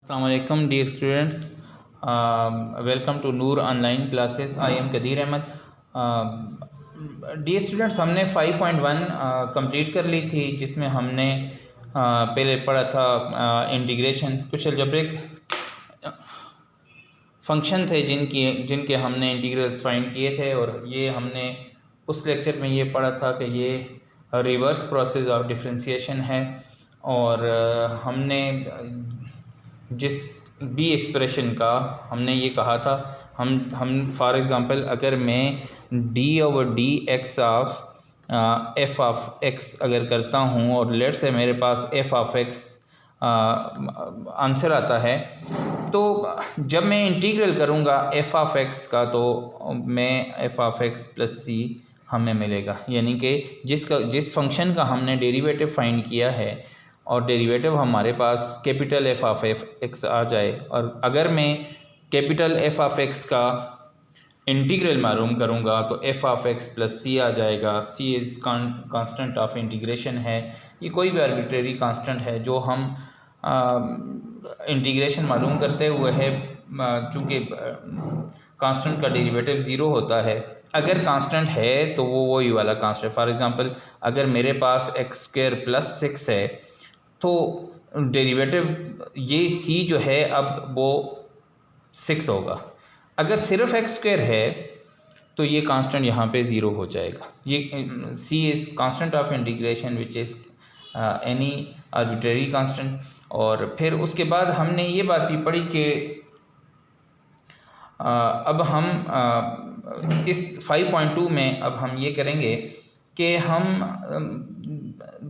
अस्सलाम वालेकुम dear students, welcome to Noor online classes. I am Qadir Ahmed. Dear students, हमने 5.1 complete कर ली थी, जिसमें हमने पहले पढ़ा था इंटीग्रेशन। कुछ अलजेब्रिक फंक्शन थे जिनके हमने इंटीग्रल्स फाइंड किए थे, और ये हमने उस लेक्चर में ये पढ़ा था कि ये रिवर्स प्रोसेस ऑफ डिफरेंशिएशन है। और हमने जिस बी एक्सप्रेशन का हमने ये कहा था, हम फॉर एग्ज़ाम्पल अगर मैं d/dx of F of x अगर करता हूँ और लेट से मेरे पास एफ़ ऑफ एक्स आंसर आता है, तो जब मैं इंटीग्रल करूँगा एफ़ ऑफ एक्स का, तो मैं एफ़ ऑफ एक्स प्लस सी हमें मिलेगा। यानी कि जिस फंक्शन का हमने डेरिवेटिव फाइंड किया है और डेरिवेटिव हमारे पास कैपिटल एफ़ ऑफ एक्स आ जाए, और अगर मैं कैपिटल एफ़ ऑफ एक्स का इंटीग्रल मालूम करूँगा तो एफ़ ऑफ एक्स प्लस सी आ जाएगा। सी इज़ कांस्टेंट ऑफ इंटीग्रेशन है। ये कोई भी आर्बिट्रेरी कांस्टेंट है जो हम इंटीग्रेशन मालूम करते हुए है, चूँकि कांस्टेंट का डेरिवेटिव ज़ीरो होता है। अगर कांस्टेंट है तो वो वही वाला कांस्टेंट। फॉर एग्ज़ाम्पल अगर मेरे पास एक्स स्क्वायर प्लस 6 है, तो डेरिवेटिव ये सी जो है अब वो 6 होगा। अगर सिर्फ एक्स स्क्वायर है तो ये कांस्टेंट यहाँ पे ज़ीरो हो जाएगा। ये C is constant of integration which is any arbitrary constant. और फिर उसके बाद हमने ये बात भी पढ़ी कि अब हम इस 5.2 में अब हम ये करेंगे कि हम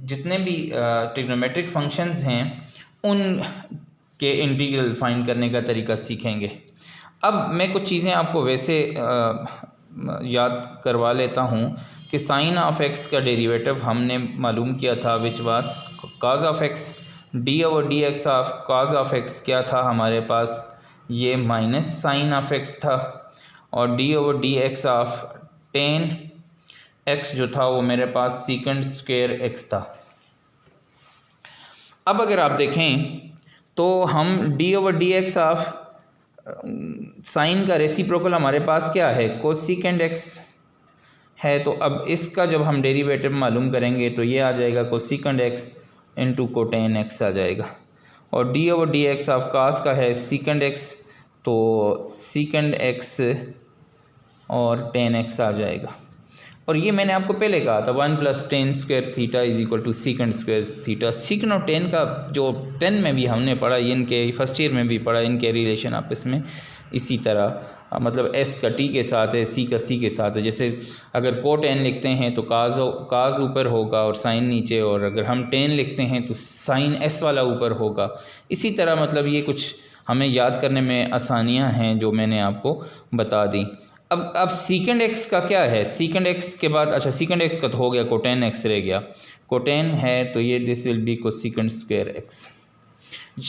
जितने भी ट्रिग्नोमेट्रिक फंक्शंस हैं उन के इंटीग्रल फाइंड करने का तरीका सीखेंगे। अब मैं कुछ चीज़ें आपको वैसे याद करवा लेता हूँ कि साइन ऑफ एक्स का डेरिवेटिव हमने मालूम किया था, विच वास cause of x. d/dx of cause of x क्या था हमारे पास, ये माइनस साइन ऑफ एक्स था। और d/dx ऑफ टेन एक्स जो था वो मेरे पास सीकेंड स्क्वायर एक्स था। अब अगर आप देखें तो हम d/dx ऑफ साइन का रेसिप्रोकल हमारे पास क्या है, कोसेकेंड एक्स है। तो अब इसका जब हम डेरिवेटिव मालूम करेंगे तो ये आ जाएगा कोसेकेंड एक्स इंटू कोटेन एक्स आ जाएगा। और d/dx ऑफ कास का है सीकेंड एक्स, तो सीकेंड एक्स और टेन एक्स आ जाएगा। और ये मैंने आपको पहले कहा था 1 + tan square theta is equal to secant square theta. Secant और टेन का जो 10 में भी हमने पढ़ा, इनके फर्स्ट ईयर में भी पढ़ा, इनके रिलेशन आपस में इसी तरह मतलब एस का टी के साथ है, सी का सी के साथ है। जैसे अगर को टेन लिखते हैं तो काज ऊपर होगा और साइन नीचे, और अगर हम टेन लिखते हैं तो साइन एस वाला ऊपर होगा। इसी तरह मतलब ये कुछ हमें याद करने में आसानियाँ हैं जो मैंने आपको बता दी। अब सीकेंड एक्स का क्या है, सीकेंड एक्स के बाद अच्छा सीकेंड एक्स का तो हो गया, कोटेन एक्स रह गया। कोटेन है तो ये this will B cosecant square x.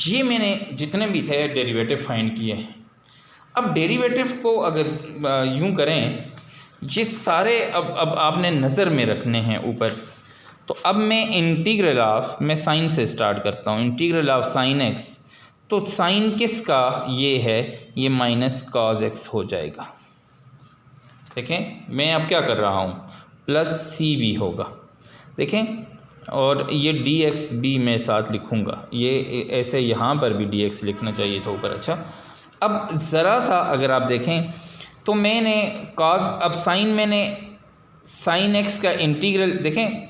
ये मैंने जितने भी थे डेरिवेटिव फाइंड किए हैं। अब डेरिवेटिव को अगर यूं करें, ये सारे अब आपने नज़र में रखने हैं ऊपर। तो अब मैं इंटीग्रल ऑफ, मैं साइन से स्टार्ट करता हूँ, इंटीग्रल ऑफ साइन एक्स। तो साइन किसका ये है, ये माइनस कॉज एक्स हो जाएगा। देखें मैं अब क्या कर रहा हूँ, प्लस सी भी होगा। देखें, और ये डी एक्स भी मैं साथ लिखूँगा, ये ऐसे यहाँ पर भी डी एक्स लिखना चाहिए था ऊपर। अच्छा, अब ज़रा सा अगर आप देखें तो मैंने कॉस, अब साइन, मैंने साइन एक्स का इंटीग्रल, देखें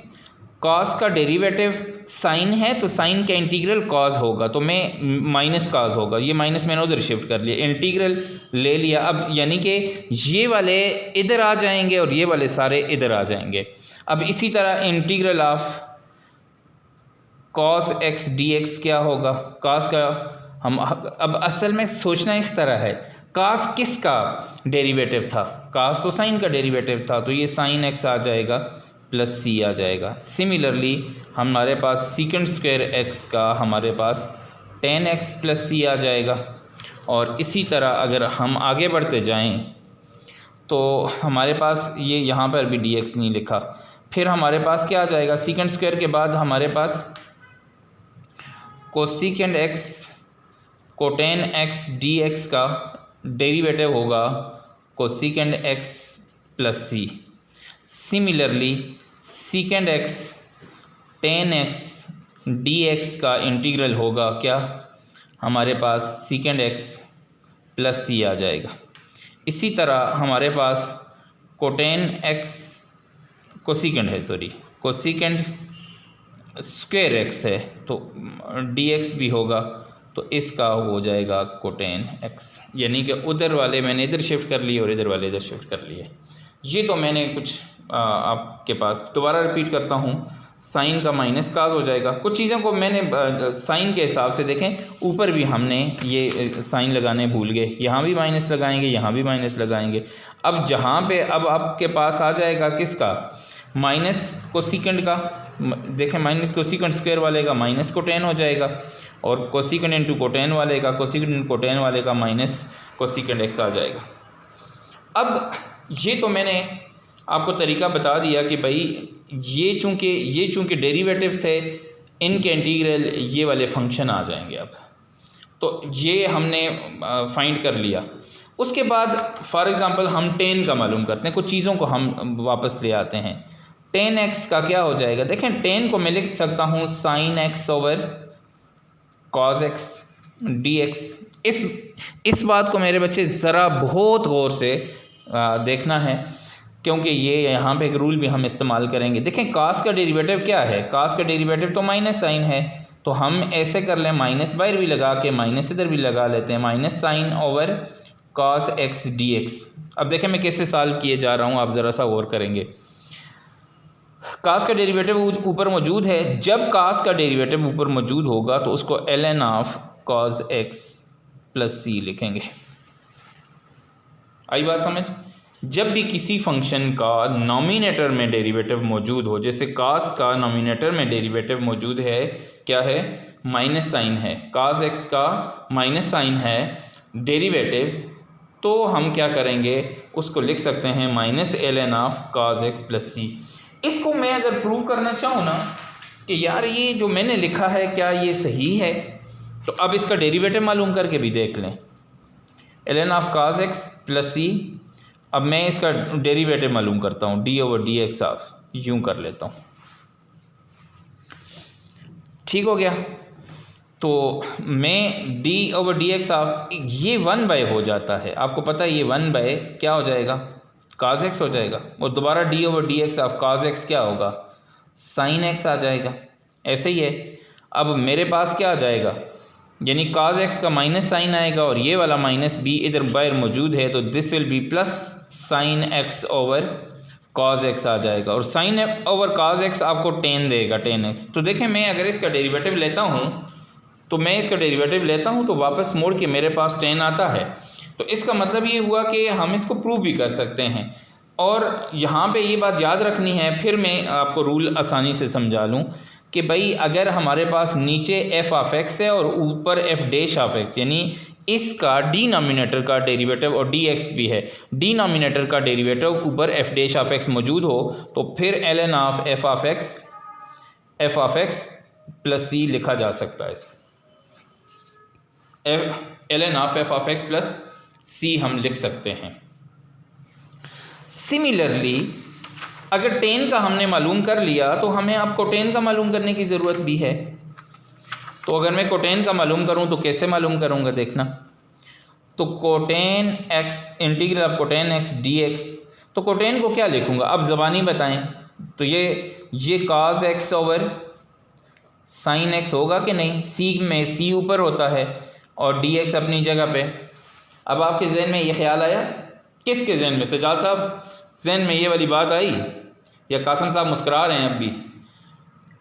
कॉस का डेरिवेटिव साइन है तो साइन का इंटीग्रल कॉस होगा, तो मैं माइनस कॉस होगा। ये माइनस मैंने उधर शिफ्ट कर लिया, इंटीग्रल ले लिया। अब यानी कि ये वाले इधर आ जाएंगे और ये वाले सारे इधर आ जाएंगे। अब इसी तरह integral of cos x d x क्या होगा, कॉस का हम अब असल में सोचना इस तरह है, कॉस किसका डेरिवेटिव था, कॉस तो साइन का डेरिवेटिव था, तो ये साइन एक्स आ जाएगा प्लस सी आ जाएगा। सिमिलरली हमारे पास सीकेंड स्क्वायर एक्स का हमारे पास टेन एक्स प्लस सी आ जाएगा। और इसी तरह अगर हम आगे बढ़ते जाएं तो हमारे पास ये यहाँ पर भी डी एक्स नहीं लिखा, फिर हमारे पास क्या आ जाएगा, सीकेंड स्क्वायर के बाद हमारे पास cosecant x cot x d x का डेरिवेटिव होगा cosecant x plus C. Similarly secant x tan x d x का इंटीग्रल होगा क्या, हमारे पास सीकेंड एक्स प्लस सी आ जाएगा। इसी तरह हमारे पास कोटेन एक्स कोसिकेंड स्क्वायर एक्स है तो डी एक्स भी होगा, तो इसका हो जाएगा कोटेन एक्स, यानी कि उधर वाले मैंने इधर शिफ्ट कर लिए और इधर वाले इधर शिफ्ट कर लिए। ये तो मैंने कुछ आपके पास दोबारा रिपीट करता हूँ, साइन का माइनस काज हो जाएगा। कुछ चीज़ों को मैंने साइन के हिसाब से देखें, ऊपर भी हमने ये साइन लगाने भूल गए, यहाँ भी माइनस लगाएंगे, यहाँ भी माइनस लगाएंगे। अब जहाँ पे अब आपके पास आ जाएगा किसका, माइनस कोसिकेंड का, देखें माइनस कोसिकेंड स्क्वायर वाले का माइनस कोटेन हो जाएगा, और कोसिकेंड इंटू कोटेन वाले का कोसिकेंड इंटू कोटेन वाले का माइनस कोसिकेंड एक्स आ जाएगा। अब ये तो मैंने आपको तरीका बता दिया कि भाई ये चूँकि डेरिवेटिव थे, इनके इंटीग्रल ये वाले फंक्शन आ जाएंगे। अब तो ये हमने फाइंड कर लिया। उसके बाद फॉर एग्ज़ाम्पल हम टेन का मालूम करते हैं, कुछ चीज़ों को हम वापस ले आते हैं। टेन एक्स का क्या हो जाएगा, देखें टेन को मैं लिख सकता हूँ sign x over cos x d x. इस बात को मेरे बच्चे ज़रा बहुत गौर से देखना है, क्योंकि ये यहाँ पे एक रूल भी हम इस्तेमाल करेंगे। देखें कास का डेरिवेटिव क्या है, कास का डेरिवेटिव तो माइनस साइन है, तो हम ऐसे कर लें माइनस बाहर भी लगा के माइनस इधर भी लगा लेते हैं, minus sine over cos x d x. अब देखें मैं कैसे सॉल्व किए जा रहा हूँ, आप ज़रा सा गौर करेंगे। कास का डेरिवेटिव ऊपर मौजूद है, जब कास का डेरिवेटिव ऊपर मौजूद होगा तो उसको ln of cos x plus C लिखेंगे। आई बात समझ। जब भी किसी फंक्शन का नॉमिनेटर में डेरिवेटिव मौजूद हो, जैसे कास का नॉमिनेटर में डेरिवेटिव मौजूद है, क्या है, माइनस साइन है, कास एक्स का माइनस साइन है डेरिवेटिव, तो हम क्या करेंगे, उसको लिख सकते हैं minus ln of cos x plus C. इसको मैं अगर प्रूव करना चाहूँ ना कि यार ये जो मैंने लिखा है क्या ये सही है, तो अब इसका डेरिवेटिव मालूम करके भी देख लें, ln of cos x plus C. अब मैं इसका डेरिवेटिव मालूम करता हूँ, d over d x of, यूँ कर लेता हूँ, ठीक हो गया। तो मैं d over d x of, ये 1 हो जाता है, आपको पता है ये 1 क्या हो जाएगा, काज एक्स हो जाएगा, और दोबारा D over d x of cause x क्या होगा, साइन एक्स आ जाएगा। ऐसे ही है। अब मेरे पास क्या आ जाएगा, यानी काज एक्स का माइनस साइन आएगा और ये वाला माइनस बी इधर बाहर मौजूद है, तो this will be plus sine x over cos x आ जाएगा, और साइन ओवर कॉज एक्स आपको टेन देगा, टेन एक्स। तो देखें मैं अगर इसका डेरिवेटिव लेता हूँ तो वापस मोड़ के मेरे पास टेन आता है, तो इसका मतलब ये हुआ कि हम इसको प्रूव भी कर सकते हैं। और यहाँ पे ये बात याद रखनी है, फिर मैं आपको रूल आसानी से समझा लूँ कि भाई अगर हमारे पास नीचे एफ ऑफ एक्स है और ऊपर एफ डैश ऑफ एक्स, यानी इसका डिनोमिनेटर का डेरिवेटिव और डी एक्स भी है, डिनोमिनेटर का डेरिवेटिव ऊपर एफ डैश ऑफ एक्स मौजूद हो, तो फिर ln of f of x plus C लिखा जा सकता है। इसको ln of f of x plus C हम लिख सकते हैं। सिमिलरली अगर टेन का हमने मालूम कर लिया तो हमें अब कोटेन का मालूम करने की ज़रूरत भी है। तो अगर मैं कोटेन का मालूम करूं तो कैसे मालूम करूंगा, देखना। तो cot x, integral of cot x d x, तो कोटेन को क्या लिखूंगा, अब ज़बानी बताएं। तो ये काज एक्स ओवर साइन एक्स होगा कि नहीं, सी में सी ऊपर होता है और डी एक्स अपनी जगह पे। अब आपके जहन में ये ख्याल आया, किसके जहन में, सजाद साहब जहन में ये वाली बात आई, या कासम साहब मुस्कुरा रहे हैं अब भी?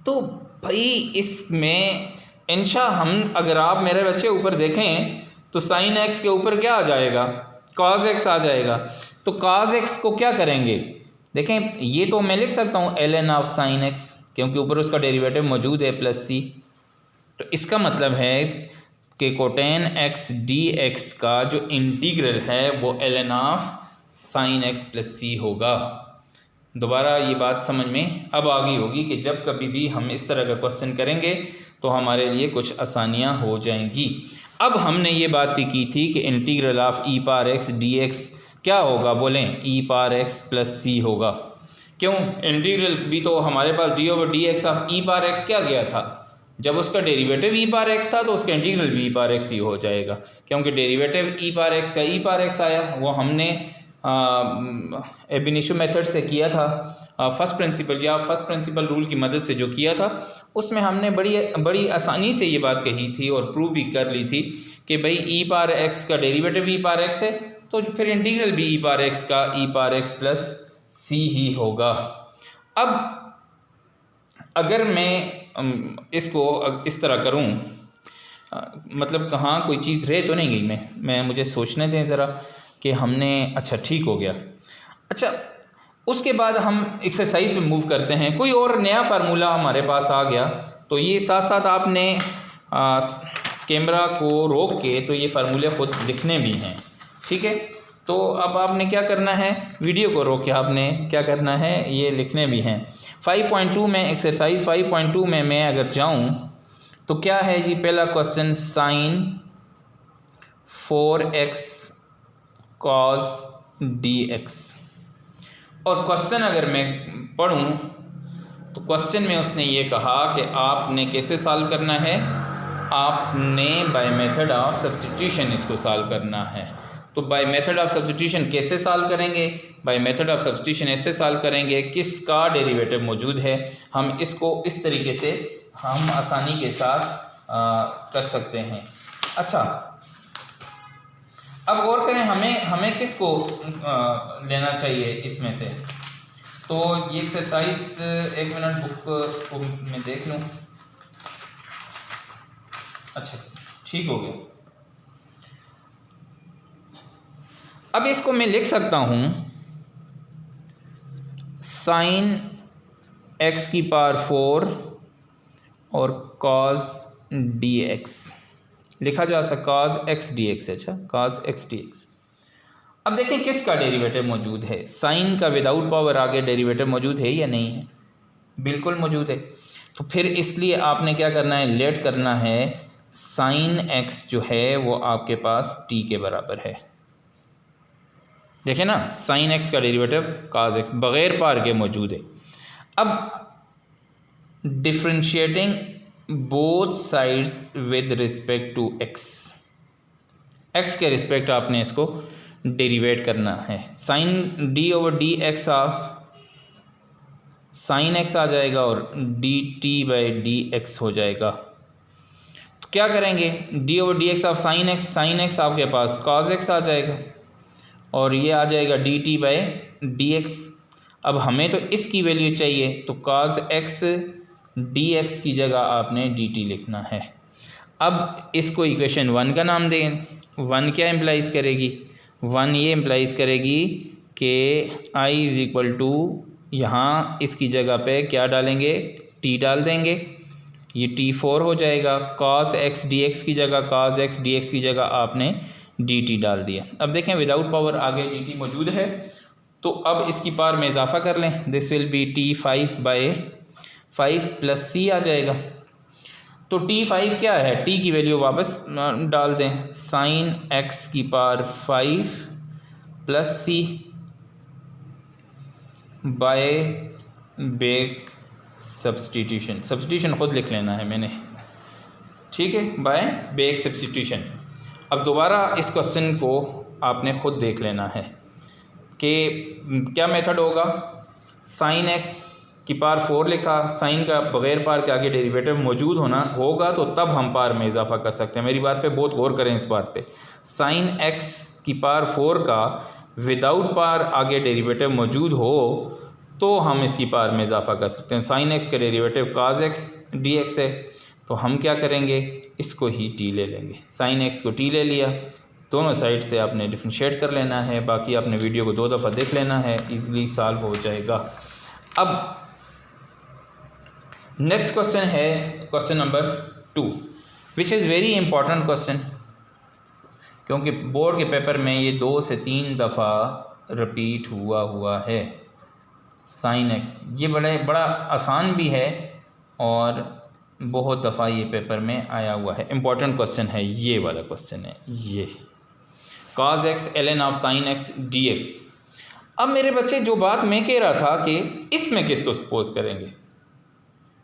तो भाई इसमें इंशा हम, अगर आप मेरे बच्चे ऊपर देखें तो साइन एक्स के ऊपर क्या आ जाएगा, कॉज एक्स आ जाएगा। तो कॉज एक्स को क्या करेंगे, देखें ये तो मैं लिख सकता हूँ ln ऑफ साइन एक्स, क्योंकि ऊपर उसका डेरिवेटिव मौजूद है प्लस सी। तो इसका मतलब है कि कोटेन एक्स डी एक्स का जो इंटीग्रल है वो ln of sine x plus C होगा। दोबारा ये बात समझ में अब आ गई होगी कि जब कभी भी हम इस तरह का क्वेश्चन करेंगे तो हमारे लिए कुछ आसानियां हो जाएंगी। अब हमने ये बात भी की थी कि integral of e power x d x क्या होगा, बोलें e power x plus C होगा। क्यों? इंटीग्रल भी तो हमारे पास d over d x of e power x क्या गया था, जब उसका डेरिवेटिव ई पावर एक्स था तो उसका इंटीग्रल भी ई पावर एक्स ही हो जाएगा, क्योंकि डेरिवेटिव ई पावर एक्स का ई पावर एक्स आया, वो हमने एब इनिशियो मेथड से किया था, फर्स्ट प्रिंसिपल रूल की मदद से जो किया था, उसमें हमने बड़ी आसानी से ये बात कही थी और प्रूव भी कर ली थी कि भाई ई पावर एक्स का डेरिवेटिव ई पावर एक्स है, तो फिर इंटीग्रल भी ई पावर एक्स का ई पावर एक्स प्लस सी ही होगा। अब अगर मैं इसको इस तरह करूं, मतलब कहाँ कोई चीज़ रह तो नहीं गई, मैं मुझे सोचने दें ज़रा कि हमने, अच्छा ठीक हो गया। अच्छा, उसके बाद हम एक्सरसाइज पे मूव करते हैं। कोई और नया फार्मूला हमारे पास आ गया तो ये साथ साथ आपने कैमरा को रोक के तो ये फार्मूले खुद लिखने भी हैं, ठीक है। तो अब आपने क्या करना है, वीडियो को रोक के आपने क्या करना है, ये लिखने भी हैं। 5.2 में, एक्सरसाइज 5.2 में मैं अगर जाऊं तो क्या है जी, पहला question sign 4x cos dx, और क्वेश्चन अगर मैं पढ़ूं तो क्वेश्चन में उसने ये कहा कि आपने कैसे सॉल्व करना है, आपने बाय मेथड ऑफ सब्स्टिट्यूशन इसको सॉल्व करना है। तो बाय मेथड ऑफ सब्स्टिट्यूशन कैसे सॉल्व करेंगे, बाय मेथड ऑफ सब्स्टिट्यूशन ऐसे सॉल्व करेंगे, किसका डेरिवेटिव मौजूद है, हम इसको इस तरीके से हम आसानी के साथ कर सकते हैं। अच्छा, अब गौर करें, हमें किसको लेना चाहिए इसमें से, तो ये एक्सरसाइज, एक मिनट बुक को मैं देख लूँ। अच्छा ठीक हो गया। अब इसको मैं लिख सकता हूँ साइन x की पावर 4 और cos dx लिखा जा सकता, cos x dx। अच्छा, cos x dx। अब देखें किसका डेरिवेटिव मौजूद है, साइन का विदाउट पावर आगे डेरिवेटिव मौजूद है या नहीं है, बिल्कुल मौजूद है। तो फिर इसलिए आपने क्या करना है, लेट करना है, साइन x जो है वो आपके पास t के बराबर है। देखें ना, साइन x का डेरिवेटिव cos x बग़ैर पावर के मौजूद है। अब differentiating both sides with respect to x के रिस्पेक्ट आपने इसको डेरिवेट करना है। Sine d over d x of sine x आ जाएगा और d t by d x हो जाएगा। तो क्या करेंगे, d over d x of sine x आपके पास cos x आ जाएगा और ये आ जाएगा D t by d x. अब हमें तो इसकी वैल्यू चाहिए, तो cos x डी एक्स की जगह आपने डी टी लिखना है। अब इसको इक्वेशन 1 का नाम दें। 1 क्या इम्प्लाइज करेगी, 1 ये इम्प्लाइज करेगी कि i इज़ इक्वल टू, यहाँ इसकी जगह पे क्या डालेंगे, t डाल देंगे, ये t4 हो जाएगा। cos x dx की जगह cos x dx की जगह आपने dt डाल दिया। अब देखें विदाउट पावर आगे dt मौजूद है, तो अब इसकी पावर में इजाफा कर लें, this will B t5/5 plus c आ जाएगा। तो t5 क्या है, t की वैल्यू वापस डाल दें, साइन x की power 5 plus c buy back substitution खुद लिख लेना है मैंने, ठीक है, बाय बैक सब्स्टिट्यूशन। अब दोबारा इस क्वेश्चन को आपने खुद देख लेना है कि क्या मेथड होगा, साइन x की पावर 4 लिखा, साइन का बग़ैर पावर के आगे डेरिवेटिव मौजूद होगा तो तब हम पावर में इजाफा कर सकते हैं। मेरी बात पे बहुत गौर करें, इस बात पे, साइन x की पावर 4 का विदाउट पावर आगे डेरिवेटिव मौजूद हो तो हम इसकी पावर में इजाफा कर सकते हैं। साइन x का डेरिवेटिव cos x dx है, तो हम क्या करेंगे, इसको ही t ले लेंगे, साइन x को t ले लिया, दोनों साइड से आपने डिफ्रेंशिएट कर लेना है। बाकी आपने वीडियो को 2 दफ़ा देख लेना है, इजीली सॉल्व हो जाएगा। अब नेक्स्ट क्वेश्चन है question number 2, which is very important question, क्योंकि बोर्ड के पेपर में ये 2 से 3 दफ़ा रिपीट हुआ है। साइन x ये बड़ा आसान भी है और बहुत दफ़ा ये पेपर में आया हुआ है, इम्पॉर्टेंट क्वेश्चन है, ये वाला क्वेश्चन है ये, cos x ln of sin x dx। अब मेरे बच्चे जो बात मैं कह रहा था कि इसमें किसको सपोज करेंगे,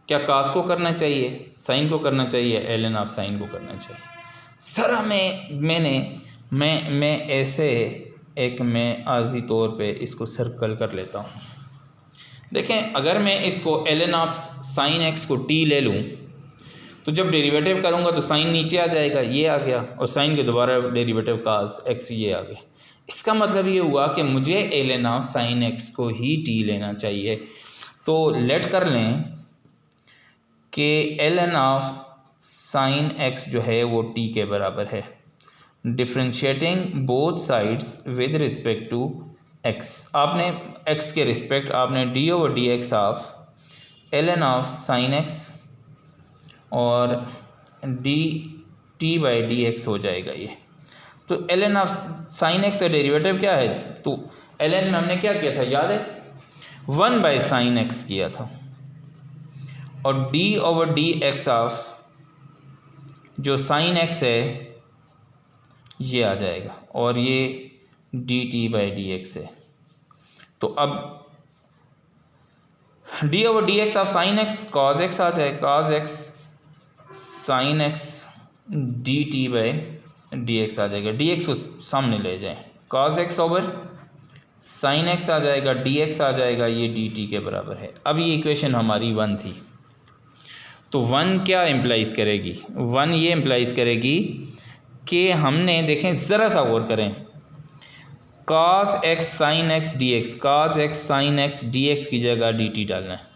क्या cos को करना चाहिए, sin को करना चाहिए, ln ऑफ sin को करना चाहिए। सरा मैं ऐसे एक मैं आर्जी तौर पे इसको सर्कल कर लेता हूँ। देखें, अगर मैं इसको ln ऑफ sin x को t ले लूँ तो जब डेरिवेटिव करूँगा तो साइन नीचे आ जाएगा, ये आ गया, और साइन के दोबारा डेरिवेटिव cos x ये आ गया। इसका मतलब ये हुआ कि मुझे ln ऑफ sin x को ही t लेना चाहिए। तो लेट कर लें कि ln ऑफ sin x जो है वो t के बराबर है। Differentiating both sides with respect to x, आपने x के रिस्पेक्ट आपने d/dx of ln of sin x और dt/dx हो जाएगा ये। तो ln ऑफ sin x का डेरिवेटिव क्या है, तो ln में हमने क्या किया था याद है, 1/sin x किया था, और d/dx ऑफ जो sin x है ये आ जाएगा, और ये dt/dx है। तो अब d/dx of sin x cos x आ जाए, cos x sin x dt/dx आ जाएगा, dx को सामने ले जाएं, cos x over sin x आ जाएगा, dx आ जाएगा, ये dt के बराबर है। अब ये इक्वेशन हमारी 1 थी, तो 1 क्या इम्प्लाइज करेगी, 1 ये इम्प्लाइज करेगी कि हमने देखें ज़रा सा गौर करें, cos x sin x dx, cos x sin x dx की जगह dt डालना है।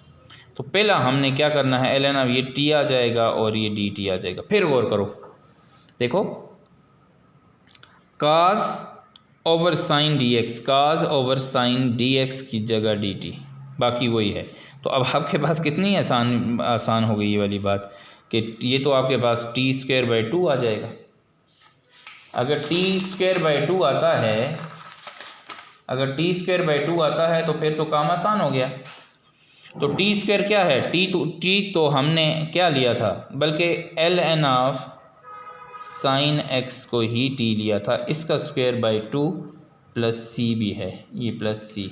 तो पहला हमने क्या करना है, ln अब ये t आ जाएगा और ये dt आ जाएगा। फिर गौर करो, देखो cos over sin dx, cos over sin dx की जगह dt, बाकी वही है। तो अब आपके पास कितनी आसान हो गई ये वाली बात कि ये तो आपके पास t²/2 आ जाएगा। अगर t²/2 आता है, अगर t²/2 आता है तो फिर तो काम आसान हो गया। तो t² क्या है, t तो हमने क्या लिया था, बल्कि ln ऑफ sin x को ही t लिया था, इसका (2) प्लस c भी है, ये plus c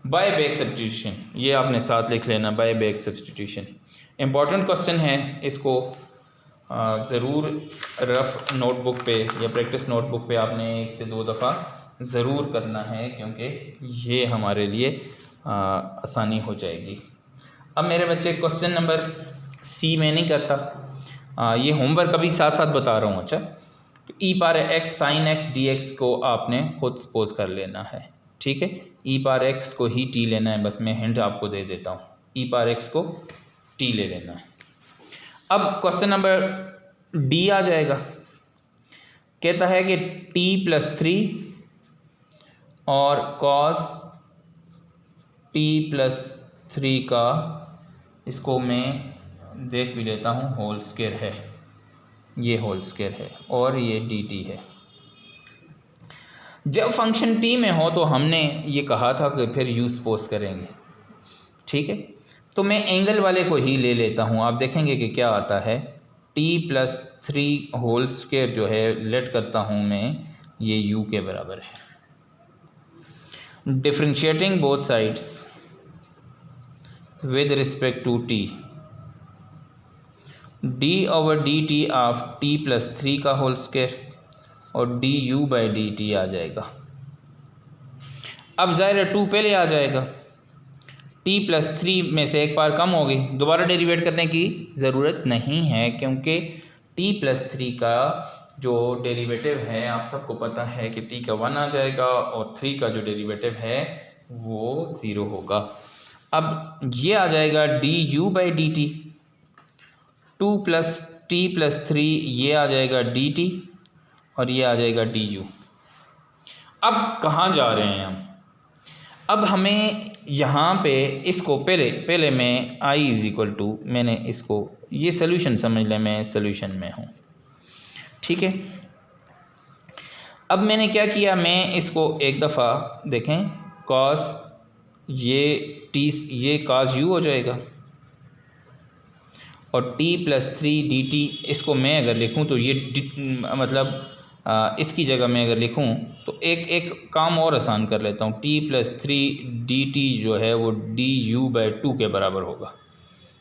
buy back substitution, ये आपने साथ लिख लेना, buy back substitution. Important question है, इसको ज़रूर रफ़ नोटबुक पे या प्रैक्टिस नोटबुक पे आपने 1 से 2 दफ़ा ज़रूर करना है, क्योंकि ये हमारे लिए आसानी हो जाएगी। अब मेरे बच्चे क्वेश्चन नंबर सी में नहीं करता, ये होमवर्क अभी साथ साथ बता रहा हूँ। अच्छा, तो e⁻x sin x dx को आपने खुद सपोज कर लेना है, ठीक है, e⁻x को ही t लेना है, बस मैं हिंट आपको दे देता हूँ, e⁻x को t ले लेना है। अब क्वेश्चन नंबर डी आ जाएगा, कहता है कि t+3 और cos t+3 का, इसको मैं देख भी लेता हूँ, होल स्क्वायर है, ये होल स्क्वायर है और ये dt है। जब फंक्शन t में हो तो हमने ये कहा था कि फिर u सपोज करेंगे, ठीक है। तो मैं एंगल वाले को ही ले लेता हूँ, आप देखेंगे कि क्या आता है, t+3 होल स्क्वायर जो है लेट करता हूँ मैं, ये u के बराबर है। Differentiating both sides with respect to t, d/dt of t+3 का होल स्क्वायर और du/dt आ जाएगा। अब ज़ाहिर है 2 पहले आ जाएगा, t+3 में से एक पार कम हो गई, दोबारा डेरिवेट करने की ज़रूरत नहीं है, क्योंकि t+3 का जो डेरिवेटिव है आप सबको पता है कि t का 1 आ जाएगा और 3 का जो डेरिवेटिव है वो 0 होगा। अब ये आ जाएगा du/dt, 2 + t+3 ये आ जाएगा dt और ये आ जाएगा du। अब कहाँ जा रहे हैं हम, अब हमें यहाँ पे इसको पहले मैं i मैंने इसको, ये सोल्यूशन समझ लें, मैं सोल्यूशन में हूँ, ठीक है। अब मैंने क्या किया, मैं इसको एक दफ़ा देखें, cos ये cos u हो जाएगा और t+3 dt, इसको मैं अगर लिखूं तो ये इसकी जगह मैं अगर लिखूं तो एक काम और आसान कर लेता हूं। t+3 dt जो है वो du/2 के बराबर होगा।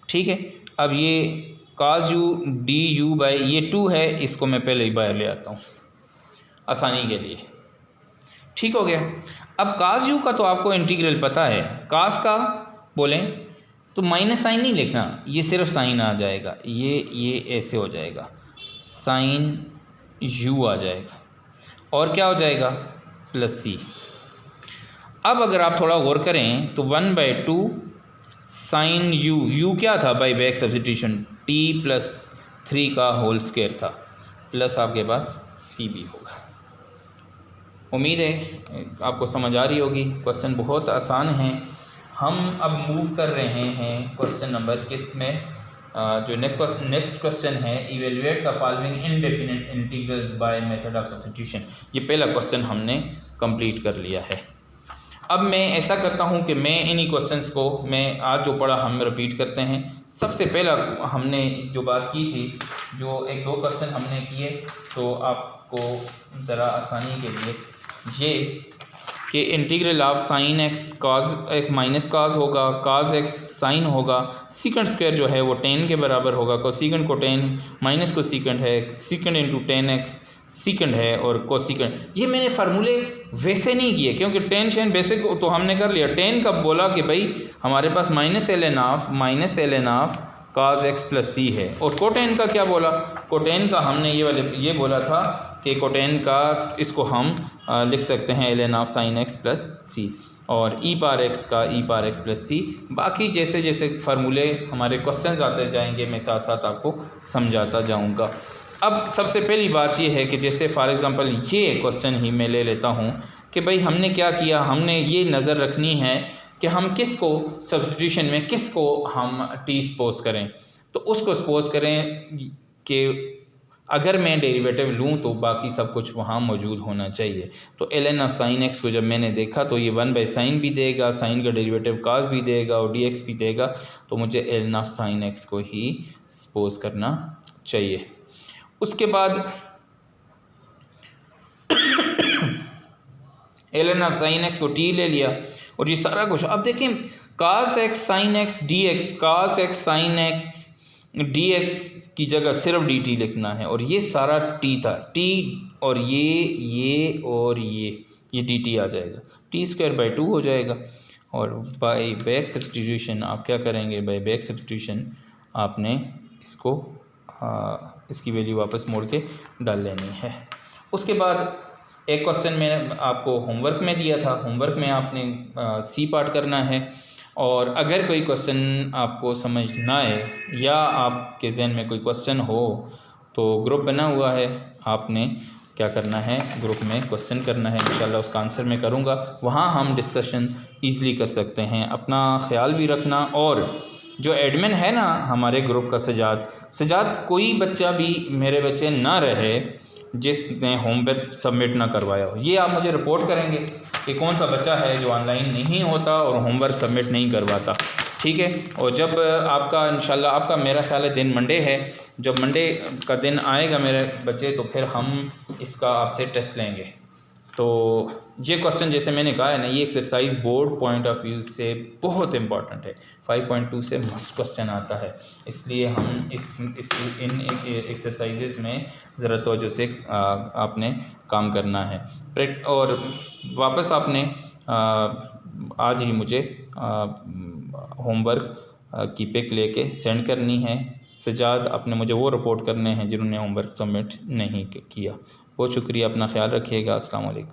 ठीक है, अब ये cos u du ये 2 है, इसको मैं पहले ही बाहर ले आता हूँ आसानी के लिए। ठीक हो गया। अब cos u का तो आपको इंटीग्रल पता है, cos का बोलें तो माइनस साइन नहीं लिखना, ये सिर्फ साइन आ जाएगा, ये ऐसे हो जाएगा, साइन u आ जाएगा और क्या हो जाएगा +c। अब अगर आप थोड़ा गौर करें तो 1/2 साइन u क्या था बाई बैक सब्स्टिट्यूशन, t+3 का होल स्क्वायर था, प्लस आपके पास c भी होगा। उम्मीद है आपको समझ आ रही होगी। क्वेश्चन बहुत आसान है। हम अब मूव कर रहे हैं क्वेश्चन नंबर किस में, जो नेक्स्ट क्वेश्चन है, evaluate the following indefinite integral by method of substitution. ये पहला क्वेश्चन हमने कंप्लीट कर लिया है। अब मैं ऐसा करता हूं कि मैं इन्हीं क्वेश्चंस को, मैं आज जो पढ़ा हम रिपीट करते हैं। सबसे पहला हमने जो बात की थी, जो 1-2 क्वेश्चन हमने किए, तो आपको ज़रा आसानी के लिए ये कि integral of sine x cos एक माइनस कॉज होगा, कॉज एक्स साइन होगा, सीकेंड स्क्वायर जो है वो टेन के बराबर होगा, कोसीकेंड को टेन माइनस कोसीकेंड है, सीकेंड इंटू 10x सीकेंड है, और कोसीकेंड। ये मैंने फार्मूले वैसे नहीं किए क्योंकि टेन शेन बेसिक तो हमने कर लिया। टेन कब बोला कि भाई हमारे पास -ln of cos x + c है, और कोटेन का क्या बोला, कोटेन का हमने ये बोला था कि कोटेन का इसको हम लिख सकते हैं ln of sin x + c, और e⁻x का e⁻x + c। बाकी जैसे जैसे फार्मूले हमारे क्वेश्चंस आते जाएंगे मैं साथ साथ आपको समझाता जाऊंगा। अब सबसे पहली बात ये है कि जैसे फॉर एग्ज़ाम्पल ये क्वेश्चन ही मैं ले लेता हूँ कि भाई हमने क्या किया, हमने ये नज़र रखनी है कि हम किसको सब्स्टिट्यूशन में किसको हम टी सपोज करें, तो उसको सपोज करें कि अगर मैं डेरिवेटिव लूँ तो बाकी सब कुछ वहाँ मौजूद होना चाहिए। तो ln ऑफ साइन एक्स को जब मैंने देखा तो ये 1/sin भी देगा, साइन का डेरिवेटिव cos भी देगा और dx भी देगा, तो मुझे ln ऑफ साइन एक्स को ही सपोज करना चाहिए। उसके बाद ln ऑफ साइन एक्स को t ले लिया और ये सारा कुछ। अब देखें cos x sin x dx, cos x sin x dx की जगह सिर्फ dt लिखना है, और ये सारा t था, t और ये और ये dt आ जाएगा, t²/2 हो जाएगा। और बाय बैक सब्स्टिट्यूशन आप क्या करेंगे, बाय बैक सब्स्टिट्यूशन आपने इसको इसकी वैल्यू वापस मोड़ के डाल लेनी है। उसके बाद एक क्वेश्चन मैंने आपको होमवर्क में दिया था, होमवर्क में आपने सी पार्ट करना है, और अगर कोई क्वेश्चन आपको समझ ना आए या आपके जहन में कोई क्वेश्चन हो तो ग्रुप बना हुआ है, आपने क्या करना है, ग्रुप में क्वेश्चन करना है, इंशाल्लाह उसका आंसर मैं करूँगा, वहाँ हम डिस्कशन ईज़िली कर सकते हैं। अपना ख्याल भी रखना, और जो एडमिन है ना हमारे ग्रुप का सजाद, कोई बच्चा भी मेरे बच्चे ना रहे जिसने होमवर्क सबमिट ना करवाया हो। ये आप मुझे रिपोर्ट करेंगे कि कौन सा बच्चा है जो ऑनलाइन नहीं होता और होमवर्क सबमिट नहीं करवाता, ठीक है। और जब आपका इंशाल्लाह आपका मेरा ख्याल है दिन मंडे है, जब मंडे का दिन आएगा मेरे बच्चे, तो फिर हम इसका आपसे टेस्ट लेंगे। तो ये क्वेश्चन जैसे मैंने कहा है ना, ये exercise board point of view से बहुत इंपॉर्टेंट है, 5.2 से मस्ट क्वेश्चन आता है, इसलिए हम इन एक्सरसाइजेज में ज़रा तवज्जो से आपने काम करना है। और वापस आपने आज ही मुझे होमवर्क की पिक लेके सेंड करनी है। सजाद अपने मुझे वो रिपोर्ट करने हैं जिन्होंने होमवर्क सबमिट नहीं किया। बहुत शुक्रिया, अपना ख्याल रखिएगा। अस्सलाम वालेकुम।